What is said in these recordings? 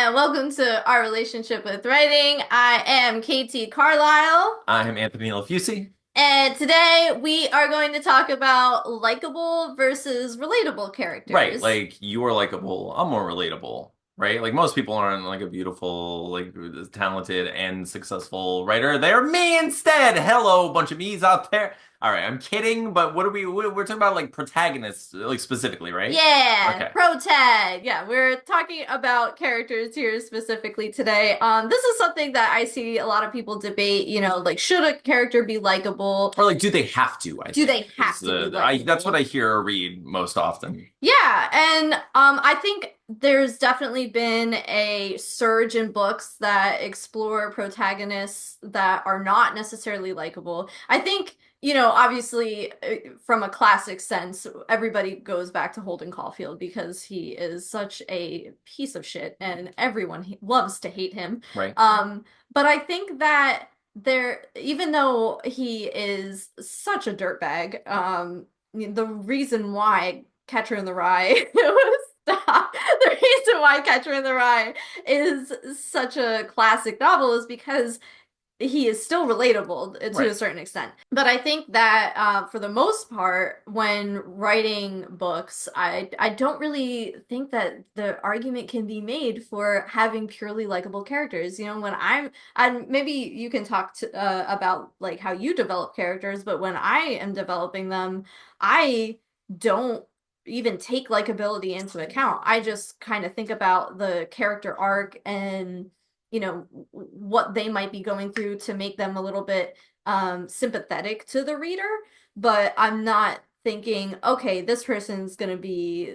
and welcome to our relationship with writing. I am Katie Carlisle, I'm Anthony Lafusi. and today we are going to talk about likable versus relatable Right, characters. like you are likable, I'm more relatable, right? Like most people aren't like a beautiful, like talented and successful writer. They're me instead. Hello, bunch of me's out there. All right, I'm kidding, but we're talking about like protagonists, like specifically, right? Yeah, Okay. pro tag. Yeah, we're talking about characters here specifically today. This is something that I see a lot of people debate, like should a character be likable? Or like, do they have to? I Do think they is have to be I that's what likable? I hear or read most often. Yeah, and I think there's definitely been a surge in books that explore protagonists that are not necessarily likable. I think, obviously, from a classic sense, everybody goes back to Holden Caulfield because he is such a piece of shit and everyone loves to hate him. Right. But I think that even though he is such a dirtbag, the reason why Catcher in the Rye stop. The reason why Catcher in the Rye is such a classic novel is because he is still relatable to a Right. certain extent. But I think that for the most part, when writing books, I don't really think that the argument can be made for having purely likable characters. When and maybe you can talk about like how you develop characters, but when I am developing them, I don't even take likability into account. I just kind of think about the character arc and what they might be going through to make them a little bit sympathetic to the reader, but I'm not thinking, okay, this person's gonna be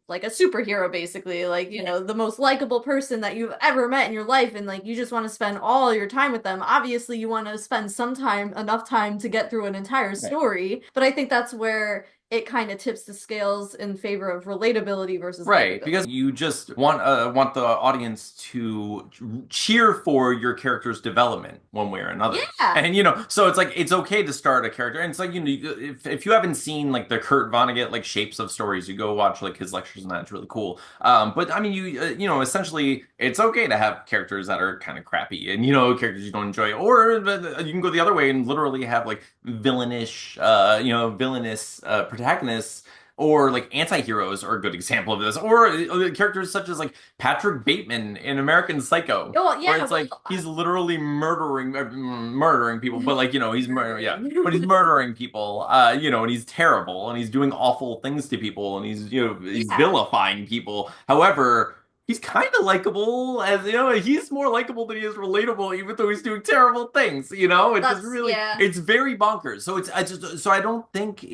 like a superhero, basically, like, the most likable person that you've ever met in your life, and like you just want to spend all your time with them. Obviously, you want to spend enough time to get through an entire Right. story, but I think that's where it kind of tips the scales in favor of relatability versus Right, likability. because you just want the audience to cheer for your character's development one way or another. Yeah. And so it's like it's okay to start a character. And it's like if you haven't seen like the Kurt Vonnegut like Shapes of Stories, you go watch like his lectures and that's really cool. But I mean essentially it's okay to have characters that are kind of crappy and characters you don't enjoy, or you can go the other way and literally have like villainous protagonists, or like anti-heroes are a good example of this, or characters such as like Patrick Bateman in American Psycho, Oh, where yeah, it's like well, he's literally murdering people, but like yeah, but he's murdering people, and he's terrible and he's doing awful things to people and he's yeah, vilifying people. However, he's kind of likable, as he's more likable than he is relatable, even though he's doing terrible things. It's just really, yeah, it's very bonkers. So I don't think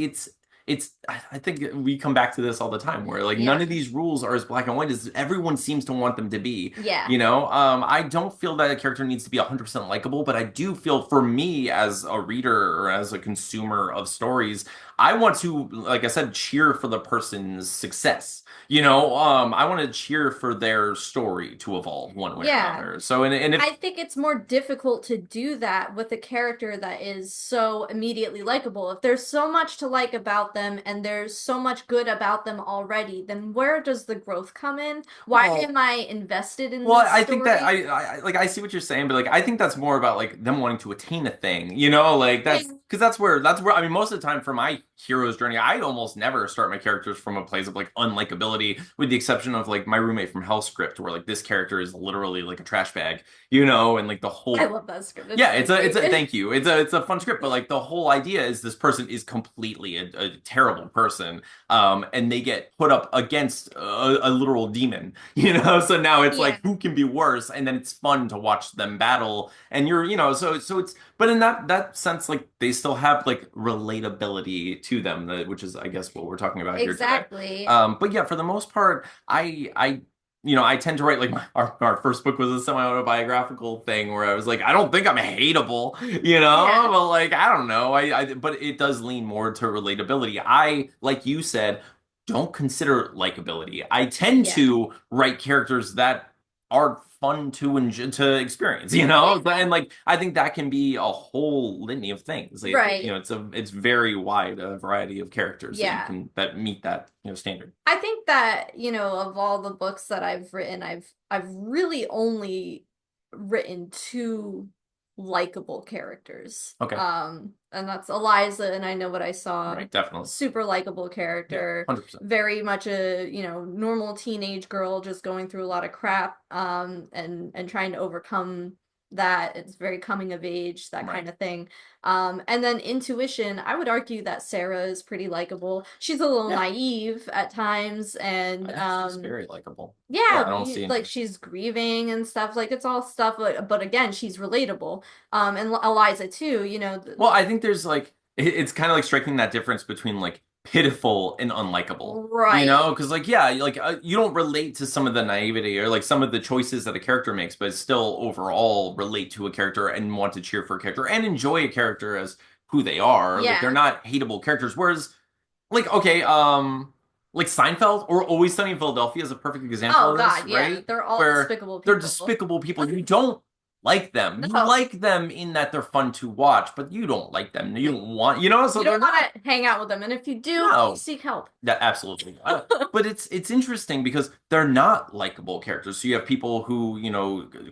I think we come back to this all the time where like yeah, none of these rules are as black and white as everyone seems to want them to be. yeah, I don't feel that a character needs to be 100% likable, but I do feel for me as a reader or as a consumer of stories, I want to, like I said, cheer for the person's success. I want to cheer for their story to evolve one way or yeah. another. So, and if I think it's more difficult to do that with a character that is so immediately likable. If there's so much to like about them and there's so much good about them already, then where does the growth come in? Why well, am I invested in Well, this I think that story? I see what you're saying, but like I think that's more about like them wanting to attain a thing, like Yeah. that's because that's where I mean most of the time for my hero's journey, I almost never start my characters from a place of like unlikability, with the exception of like my roommate from Hellscript, where like this character is literally like a trash bag, and like the I whole love that script. It's yeah, so it's a great. thank you. It's a fun script, but like the whole idea is this person is completely a terrible person, and they get put up against a literal demon, So now it's Yeah. like who can be worse, and then it's fun to watch them battle, and so it's but in that sense, like they still have like relatability to them, which is I guess what we're talking about here today. Exactly. But yeah, for the most part, I tend to write like our first book was a semi-autobiographical thing where I was like, I don't think I'm hateable, Yeah. but like I don't know, but it does lean more to relatability. I, like you said, don't consider likability. I tend Yeah. to write characters that are fun to enjoy, to experience, Yeah. and like I think that can be a whole litany of things. Right. It's very wide a variety of characters that you Yeah. can that meet that standard. I think that, of all the books that I've written, I've really only written two likable characters. Okay, And that's Eliza and I Know What I Saw. right, definitely, Super likable yeah, character, 100%. very much a, normal teenage girl just going through a lot of crap, and trying to overcome that. It's very coming of age, that Right. kind of thing. And then Intuition, I would argue that Sarah is pretty likable. She's a little Yeah, naive at times, I and think she's very likable. Yeah, yeah, I don't see like any. she's grieving and stuff. Like it's all stuff, but again, she's relatable. And Eliza too, Well, I think there's like it's kind of like striking that difference between like pitiful and unlikable. right. Because like yeah, like you don't relate to some of the naivety or like some of the choices that a character makes, but still overall relate to a character and want to cheer for a character and enjoy a character as who they are. Like they're Yeah. not hateable characters. Whereas like okay, like Seinfeld or Always Sunny in Philadelphia is a perfect example Oh of this, God, yeah. right? They're all Where despicable they're people. despicable people. You don't like them. You No. like them in that they're fun to watch, but you don't like them. You Yeah. don't want, so You they're don't not. want to hang out with them, and if you do, No, seek help. yeah, absolutely. But it's interesting because they're not likable characters. So you have people who,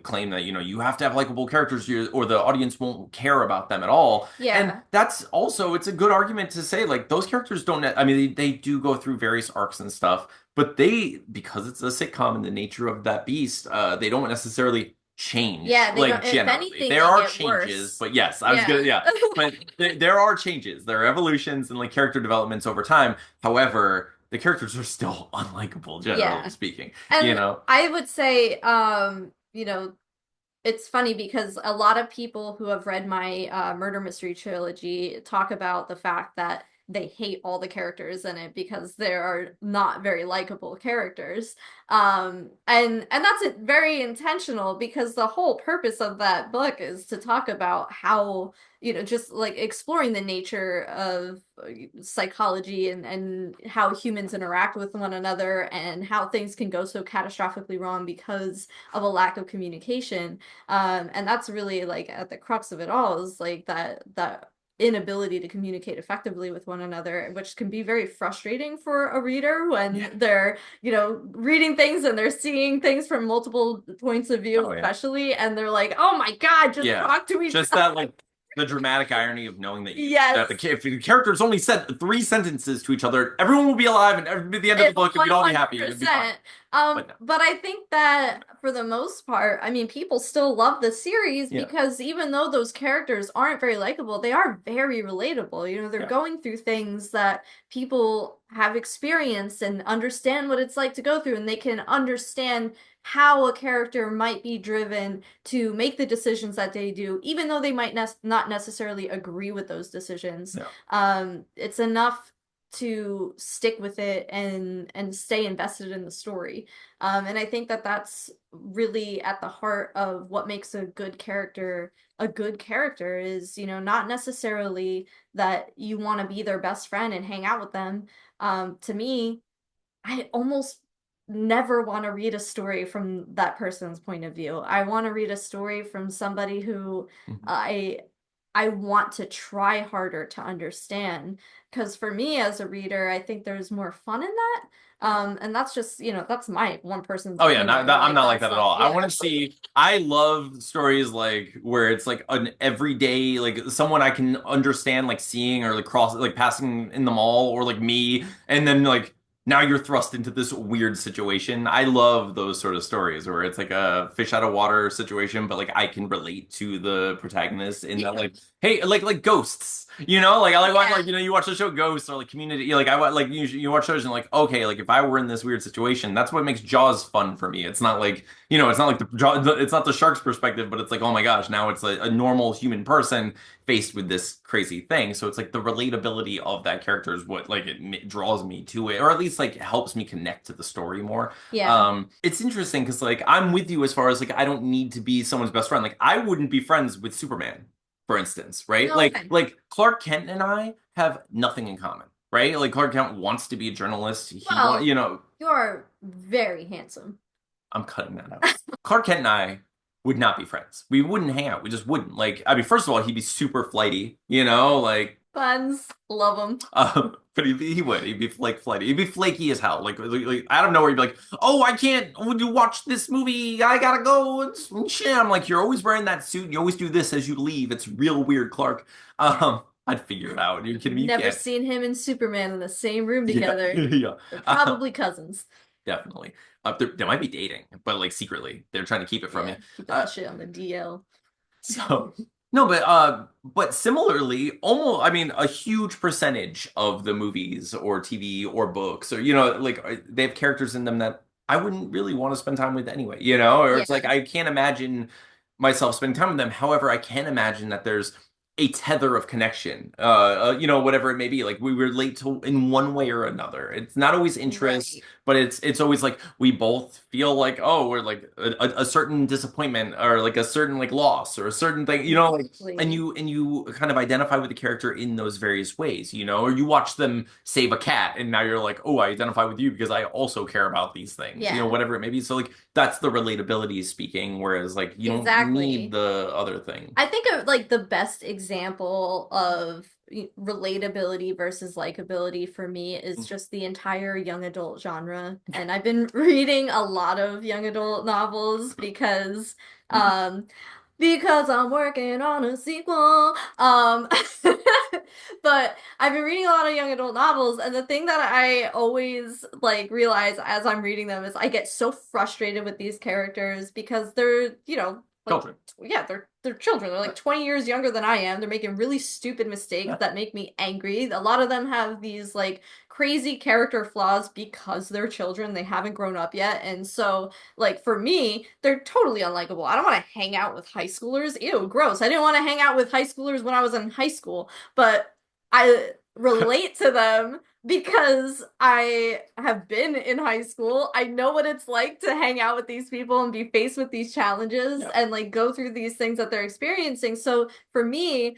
claim that, you have to have likable characters or the audience won't care about them at all. And Yeah. that's also, it's a good argument to say, like, those characters don't, I mean, they do go through various arcs and stuff, but because it's a sitcom and the nature of that beast, they don't necessarily change, Yeah, they like, don't. If generally. anything, There they are get changes, worse. but yes, I was gonna, Yeah. yeah. But there are changes. There are evolutions and like character developments over time. However, the characters are still unlikable, generally Yeah. speaking. You And know? I would say, it's funny because a lot of people who have read my murder mystery trilogy talk about the fact that they hate all the characters in it because there are not very likable characters. And that's very intentional because the whole purpose of that book is to talk about how, just like exploring the nature of psychology and how humans interact with one another and how things can go so catastrophically wrong because of a lack of communication. And that's really like at the crux of it all is like that inability to communicate effectively with one another, which can be very frustrating for a reader Yeah. when they're, reading things and they're seeing things from multiple points of view, Oh yeah. especially, and they're like, "Oh my God, just Yeah. talk to each Just other." that like the dramatic irony of knowing that Yes. if the characters only said three sentences to each other, everyone will be alive and at the end of the It book, we'd all be happy. It'd be fine. 100%. But no. But I think that for the most part, I mean, people still love the series Yeah. because even though those characters aren't very likable, they are very relatable. They're Yeah. going through things that people have experienced and understand what it's like to go through, and they can understand how a character might be driven to make the decisions that they do, even though they might not necessarily agree with those decisions. No. It's enough to stick with it and stay invested in the story. And I think that that's really at the heart of what makes a good character is, not necessarily that you want to be their best friend and hang out with them. To me, I almost never want to read a story from that person's point of view. I want to read a story from somebody who Mhm. I I want to try harder to understand. Because for me as a reader, I think there's more fun in that. And that's just, that's my one person's Oh yeah, opinion. I'm Like not like that's that at like, all. I yeah. want to see. I love stories like where it's like an everyday, like someone I can understand, like seeing or like like passing in the mall, or like me, and then like now you're thrust into this weird situation. I love those sort of stories where it's like a fish out of water situation, but like I can relate to the protagonist in that, Yeah. like, hey, like Ghosts. Like I like watch, Yeah. like you watch the show Ghosts or like Community. Like like you watch shows and like okay, like if I were in this weird situation, that's what makes Jaws fun for me. It's not like it's not like it's not the shark's perspective, but it's like oh my gosh, now it's a normal human person faced with this crazy thing. So it's like the relatability of that character is what like it draws me to it, or at least like helps me connect to the story more. Yeah. It's interesting because like I'm with you as far as like I don't need to be someone's best friend. Like I wouldn't be friends with Superman, for instance, right? No, okay. Like Clark Kent and I have nothing in common, right? Like Clark Kent wants to be a journalist. He want, Well, you're very handsome. I'm cutting that out. Clark Kent and I would not be friends. We wouldn't hang out. We just wouldn't. Like, I mean, first of all, he'd be super flighty, like, Buns, love them. but he would. He'd be like flighty. He'd be flaky as hell. Like out of nowhere, he'd be like, "Oh, I can't. Would you watch this movie? I gotta go." Shit. I'm like, "You're always wearing that suit. You always do this as you leave. It's real weird, Clark." I'd figure it out. Are you kidding me? You Never can't. seen him and Superman in the same room Yeah, together. yeah. They're Uh, probably cousins. definitely. They might be dating, but like secretly, they're trying to keep it from you. Yeah, keep that Uh, shit on the DL. so no, but similarly, almost I mean, a huge percentage of the movies or TV or books or like they have characters in them that I wouldn't really want to spend time with anyway, or it's like Yeah, I can't imagine myself spending time with them. However, I can imagine that there's a tether of connection, whatever it may be. Like we relate to in one way or another. It's not always interest, right. but it's always like we both feel like, oh, we're like a certain disappointment or like a certain like loss or a certain thing, like and Exactly. you kind of identify with the character in those various ways, or you watch them save a cat and now you're like, oh, I identify with you because I also care about these things, Yeah, whatever it may be. So like that's the relatability speaking, whereas like you don't need exactly. the other thing. I think of like the best example of relatability versus likability for me is just the entire young adult genre. And I've been reading a lot of young adult novels um because I'm working on a sequel. But I've been reading a lot of young adult novels, and the thing that I always like realize as I'm reading them is I get so frustrated with these characters because they're, like Children. yeah, they're children. They're like 20 years younger than I am. They're making really stupid mistakes Yeah. that make me angry. A lot of them have these like crazy character flaws because they're children. They haven't grown up yet. And so, like for me, they're totally unlikable. I don't want to hang out with high schoolers. Ew, gross. I didn't want to hang out with high schoolers when I was in high school, but I relate to them because I have been in high school. I know what it's like to hang out with these people and be faced with these challenges Yeah. and like go through these things that they're experiencing. So for me,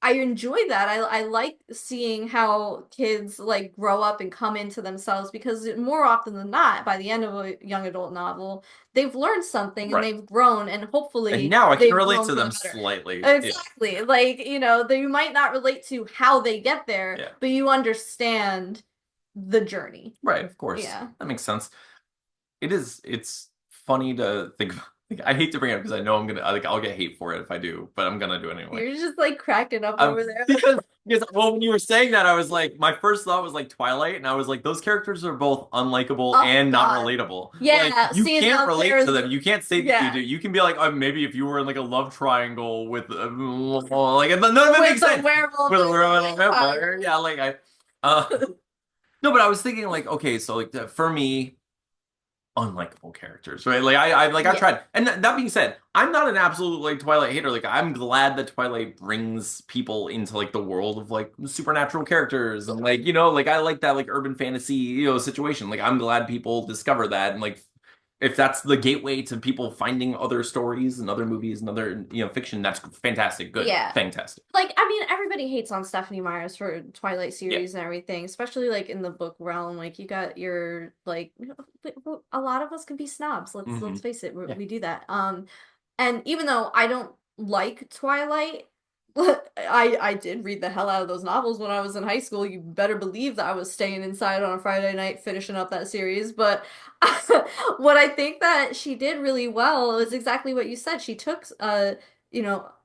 I enjoy that. I like seeing how kids like grow up and come into themselves because more often than not, by the end of a young adult novel, they've learned something and Right. they've grown and And hopefully now I can they've relate grown to for the them better. slightly. Yeah. Exactly. Like, they might not relate to how they get there, Yeah. but you understand the journey. Right, of course. Yeah. That makes sense. It's funny to think about. Like, I hate to bring it up because I know I'll get hate for it if I do, but I'm gonna do it anyway. You're just like cracking up over there. Because well, when you were saying that, I was like, my first thought was like Twilight, and I was like, those characters are both unlikable Oh and not God. relatable. Like, Yeah, you seeing can't how relate to there's them. You can't say that you do. yeah, You can be like, maybe if you were in like a love triangle with, like, none of it with makes the sense. werewolf With a and the werewolf vampire, vampire. yeah, uh, no, but I was thinking like, okay, so like for me unlikable characters, right? Like I Yeah. tried. And that being said, I'm not an absolute like Twilight hater. Like I'm glad that Twilight brings people into like the world of like supernatural characters and like, like I like that like urban fantasy, situation. Like I'm glad people discover that and like if that's the gateway to people finding other stories and other movies and other, fiction, that's fantastic. Good. Yeah. Fantastic. Like, I mean, everybody hates on Stephanie Myers for Twilight Yeah. series and everything, especially like in the book realm. Like, you got your like, a lot of us can be snobs. Let's Hmm. face it, Yeah. we do that. And even though I don't like Twilight, I did read the hell out of those novels when I was in high school. You better believe that I was staying inside on a Friday night finishing up that series. But what I think that she did really well is exactly what you said. She took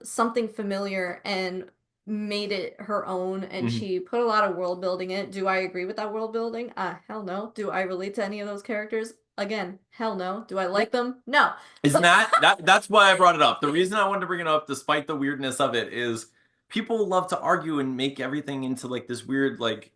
something familiar and made it her own, and Hmm. she put a lot of world building in it. Do I agree with that world building? Hell no. Do I relate to any of those characters? Again, hell no. Do I Yeah. like them? No. Isn't that's why I brought it up. The reason I wanted to bring it up, despite the weirdness of it, is people love to argue and make everything into like this weird, like,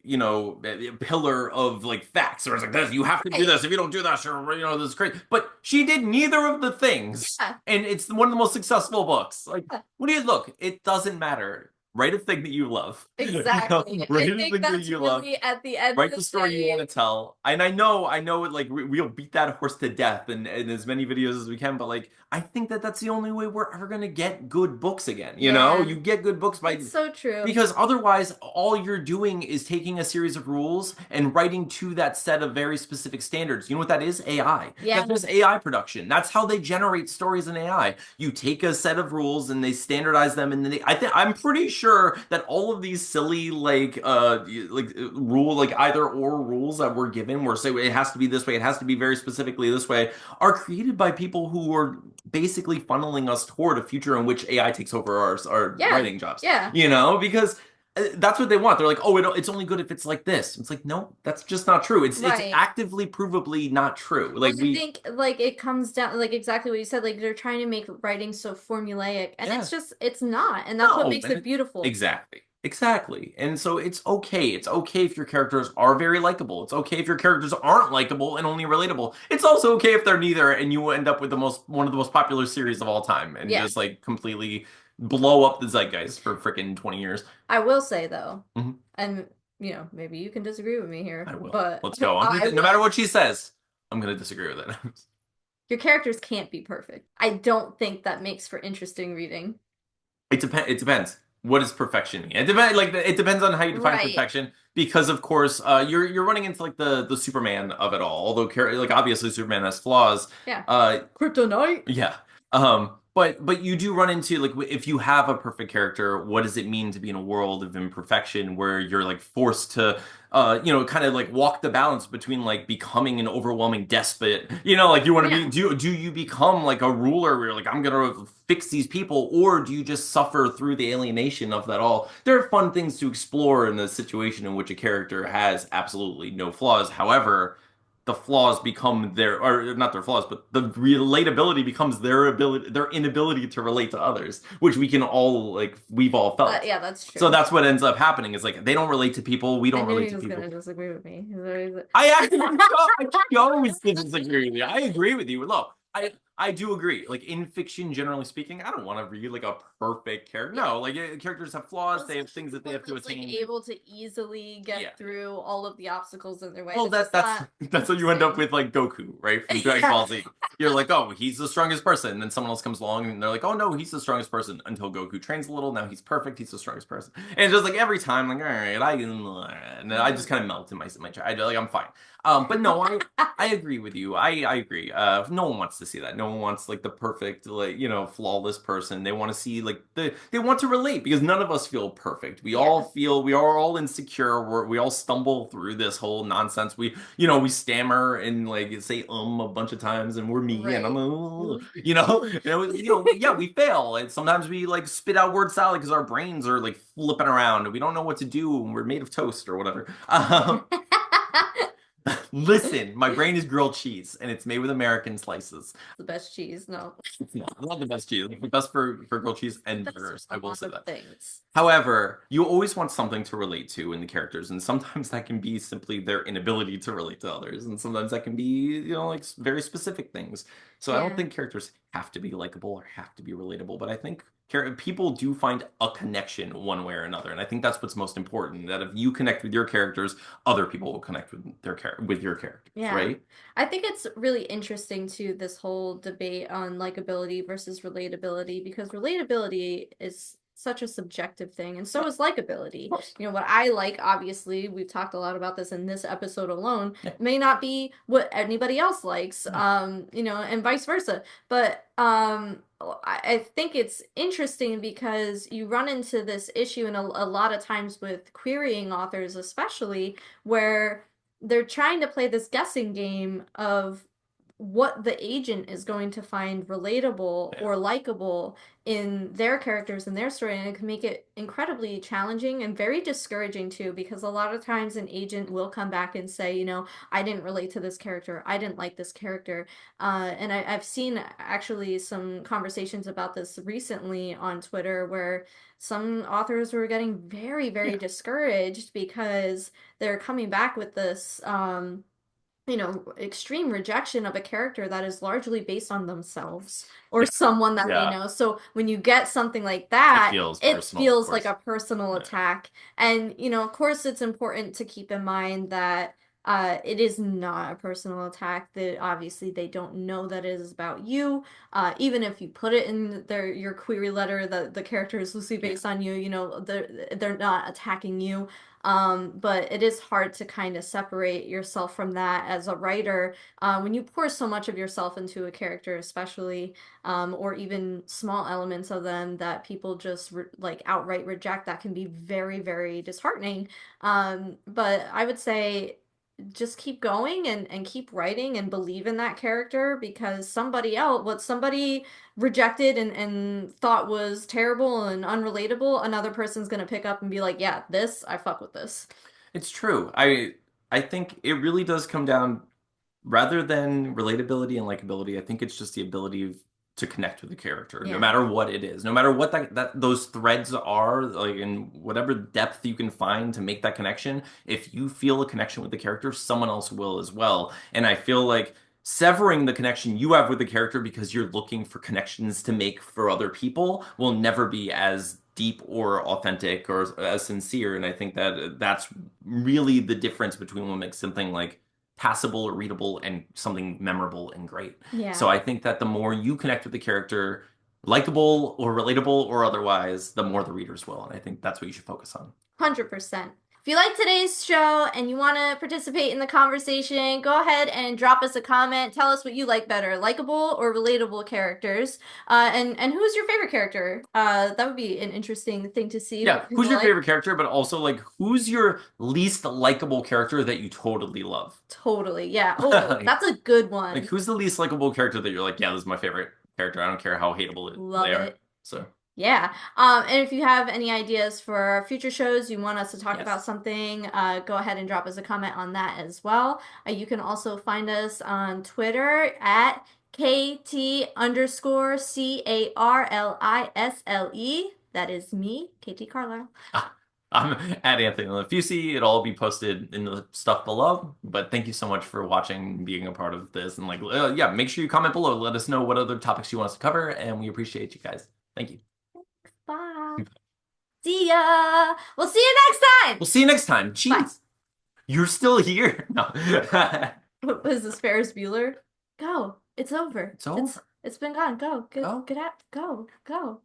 pillar of like facts. Or it's like this, you have to do Right. this. If you don't do this, this is crazy. But she did neither of the things. Yeah. And it's one of the most successful books. Like, what do you look? It doesn't matter. Write a thing that you love. Exactly. Write I a think thing that that's you love. really at the end of Write the the story you want day. to tell. And I know, like we'll beat that horse to death in as many videos as we can. But like, I think that that's the only way we're ever gonna get good books again. You know, Yeah, you get good books by it's so true. because otherwise, all you're doing is taking a series of rules and writing to that set of very specific standards. You know what that is? AI. Yeah, That's just AI production. That's how they generate stories in AI. You take a set of rules and they standardize them, and then I'm pretty sure that all of these silly rule like either or rules that we're given, where say it has to be this way, it has to be very specifically this way, are created by people who are basically funneling us toward a future in which AI takes over our yeah, writing jobs. yeah, You know, because that's what they want. They're like, oh, it's only good if it's like this. It's like, no, that's just not true. It's right. actively, provably not true. Well, Like I we, think like it comes down like exactly what you said. Like they're trying to make writing so formulaic, and yeah, it's not, and that's what no, makes it beautiful. exactly, exactly. And so it's okay. It's okay if your characters are very likable. It's okay if your characters aren't likable and only relatable. It's also okay if they're neither, and you end up with the most one of the most popular series of all time, and Yeah. just like completely blow up the zeitgeist for freaking 20 years. I will say though, Mhm. and maybe you can disagree with me here, I will. but Let's go. I No matter will. what she says, I'm gonna disagree with it. Your characters can't be perfect. I don't think that makes for interesting reading. It depends. What does perfection mean? It depends on how you define Right. perfection. Because of course, you're running into like the Superman of it all. Although, like obviously, Superman has flaws. Yeah. Uh, Kryptonite. yeah. But you do run into like if you have a perfect character, what does it mean to be in a world of imperfection where you're like forced to kind of like walk the balance between like becoming an overwhelming despot. You know, like you want to be Yeah. do you become like a ruler where you're like I'm gonna fix these people, or do you just suffer through the alienation of that all? There are fun things to explore in a situation in which a character has absolutely no flaws. However, the flaws become their or not their flaws, but the relatability becomes their inability to relate to others, which we can all like we've all That felt. yeah, that's So true. that's what ends up happening is like they don't relate to people, we I don't knew relate he to was gonna people. disagree with me. I actually I always disagree with you. I agree with you. Look, I do agree. Like in fiction, generally speaking, I don't want to read like a perfect character. Yeah. No, like characters have flaws. Well, They have especially things that they one have to that's like attain. able to easily Yeah. get through all of the obstacles in their way. Well, That's just that's not that's what you end up interesting. with, like Goku, right, from Dragon Yeah. Ball Z. You're like, oh, he's the strongest person, and then someone else comes along, and they're like, oh no, he's the strongest person. Until Goku trains a little, now he's perfect. He's the strongest person, and it's just like every time, like, all right, and then I just kind of melt in my chair. Like I'm fine. But no, I agree with you. I agree. No one wants to see that. No one wants like the perfect, like flawless person. They want to see like they want to relate because none of us feel perfect. Yeah. We are all insecure. We all stumble through this whole nonsense. We stammer and like say a bunch of times, and we're me, and I'm Right. yeah, we fail, and sometimes we like spit out word salad because our brains are like flipping around, and we don't know what to do, and we're made of toast or whatever. Listen, my brain is grilled cheese, and it's made with American slices. The best cheese. No. It's not the best cheese. It's the best for grilled cheese It and does burgers. I a will lot say of that. things. However, you always want something to relate to in the characters, and sometimes that can be simply their inability to relate to others, and sometimes that can be, like very specific things. So I don't Yeah. think characters have to be likable or have to be relatable, but I think people do find a connection one way or another, and I think that's what's most important. That if you connect with your characters, other people will connect with with your characters, Yeah. right? I think it's really interesting too, this whole debate on likability versus relatability, because relatability is such a subjective thing, and so Yeah, is of likability. course. What I like, obviously, we've talked a lot about this in this episode alone, Yeah, may not be what anybody else likes, yeah, and vice versa. But I think it's interesting because you run into this issue, and a lot of times with querying authors, especially, where they're trying to play this guessing game of what the agent is going to find relatable yeah. or likable in their characters and their story, and it can make it incredibly challenging and very discouraging too, because a lot of times an agent will come back and say, I didn't relate to this character, I didn't like this character, and I've seen actually some conversations about this recently on Twitter where some authors were getting very, very Yeah. discouraged because they're coming back with this extreme rejection of a character that is largely based on themselves or someone that they Yeah, know. So when you get something like it that, feels it personal, of feels like course. a personal Yeah. attack. And, of course, it's important to keep in mind that it is not a personal attack, that obviously they don't know that it is about you. Even if you put it in your query letter that the character is loosely Yeah. based on you, they're not attacking you. But it is hard to kind of separate yourself from that as a writer when you pour so much of yourself into a character, especially, or even small elements of them that people just like outright reject. That can be very, very disheartening. But I would say just keep going and keep writing and believe in that character because what somebody rejected and thought was terrible and unrelatable, another person's gonna pick up and be like, yeah, I fuck with this. It's true. I think it really does come down rather than relatability and likability. I think it's just the ability to connect with the character, no Yeah. matter what it is, no matter what that those threads are, like in whatever depth you can find to make that connection. If you feel a connection with the character, someone else will as well. And I feel like severing the connection you have with the character because you're looking for connections to make for other people will never be as deep or authentic or as sincere. And I think that that's really the difference between what makes something like passable or readable and something memorable and great. So Yeah. I think that the more you connect with the character, likable or relatable or otherwise, the more the readers will. And I think that's what you should focus on. 100%. If you like today's show and you want to participate in the conversation, go ahead and drop us a comment. Tell us what you like better, likable or relatable characters. And who's your favorite character? That would be an interesting thing to see Yeah, what who's people your like. favorite character, but also like who's your least likable character that you totally love? Totally. Yeah. Oh, like, that's a good like one. who's the least likable character that you're like, yeah, this is my favorite character. I don't care how hateable they Love are. it. So, Yeah. And if you have any ideas for future shows, you want us to talk about yes. something, go ahead and drop us a comment on that as well. You can also find us on Twitter at KT underscore CARLISLE. That is me, KT Carlisle. I'm at Anthony Lafusi. It'll all be posted in the stuff below. But thank you so much for watching and being a part of this. And like, yeah, make sure you comment below. Let us know what other topics you want us to cover, and we appreciate you guys. Thank you. Bye. See ya. We'll see you next time. We'll see you next time. Bye. Jeez, you're still here. No, What was this, Ferris Bueller? Go. It's over. it's It's over. it's been gone. Go. Go. Get out. Go. Go.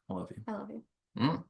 I love you. I love you. Mm.